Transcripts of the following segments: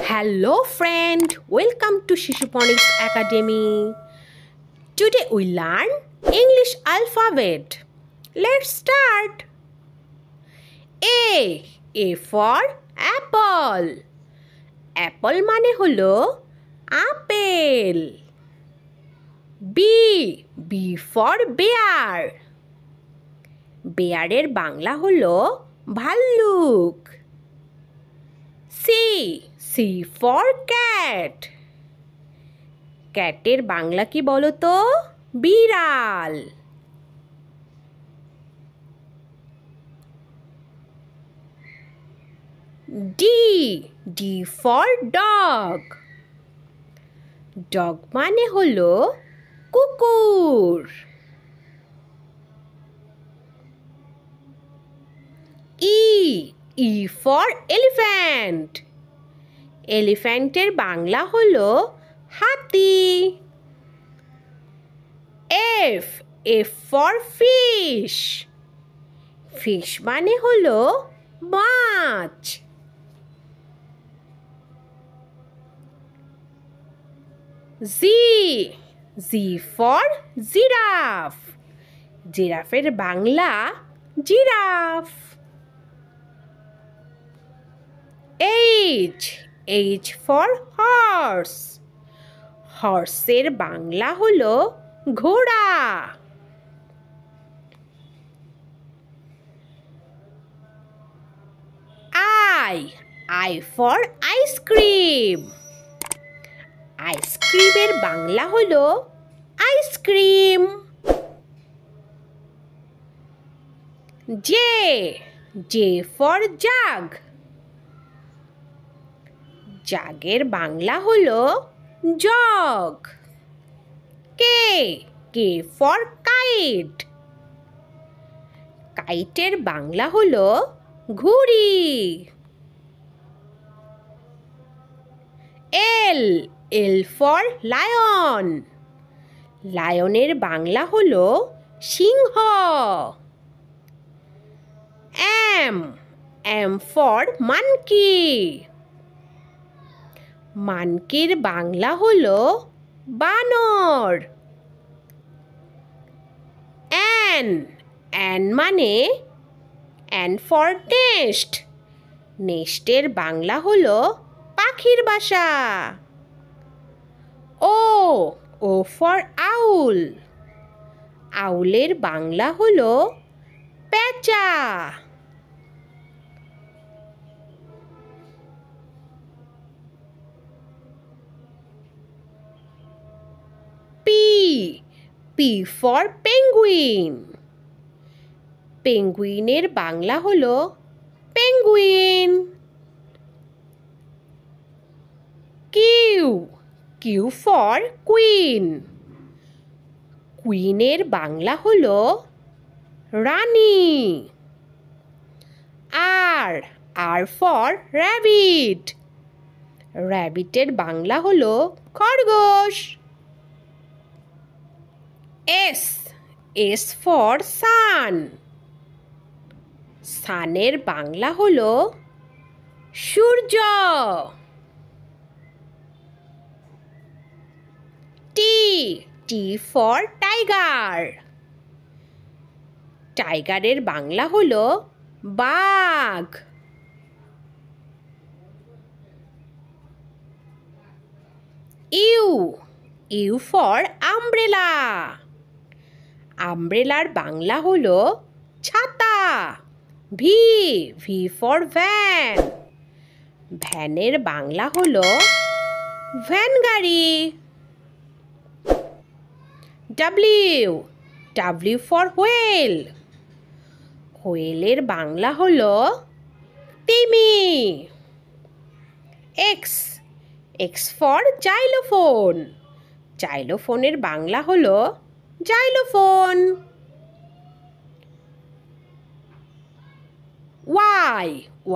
Hello friend, welcome to Shishuponics Academy. Today we learn English alphabet. Let's start. A for apple. Apple মানে হলো apple. B for bear. বেয়ারের বাংলা হলো ভাল্লুক। C for cat. ক্যাটের Bangla কি বলো তো? বিড়াল। D for dog. Dog মানে হলো কুকুর। E for elephant. এলিফ্যান্টের বাংলা হলো হাতি। F for fish. ফিশ মানে হলো মাছ। Z for giraffe. জিরাফের Bangla giraffe. H for horse. হর্সের বাংলা হলো ঘোড়া। I for ice cream. আইসক্রিমের বাংলা হলো আইসক্রিম। J for jug. জাগের বাংলা হলো জগ। K for kite. কাইটের বাংলা হলো ঘুড়ি। L for lion. লায়নের বাংলা হলো সিংহ। M for monkey. মানকির বাংলা হলো বানর। N মানে N for nest. নেস্টের বাংলা হলো পাখির বাসা। O for owl. আউলের বাংলা হলো পেঁচা। P for penguin. পেঙ্গুইনের বাংলা হলো পেঙ্গুইন। Q for queen. কুইনের বাংলা হলো রানী। R for rabbit. র্যাবিটের বাংলা হলো খরগোশ। S for sun. সানের বাংলা হলো সূর্য। T for tiger. টাইগারের বাংলা হলো বাঘ। U for umbrella. আমব্রেলার বাংলা হলো ছাতা। V for van. ভ্যানের বাংলা হলো ভ্যান গাড়ি। W for whale. হোয়েলের বাংলা হলো তিমি। X for xylophone. জাইলোফোনের বাংলা হলো জাইলোফোন।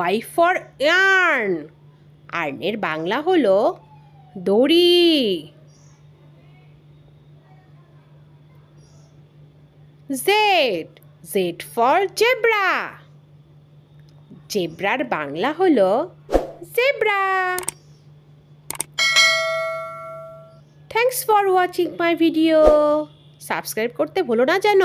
Y for yarn. আর্নের বাংলা হলো দড়ি। Z for zebra. জেব্রার বাংলা হলো zebra. Thanks for watching my video. Subscribe করতে ভুলো না যেন।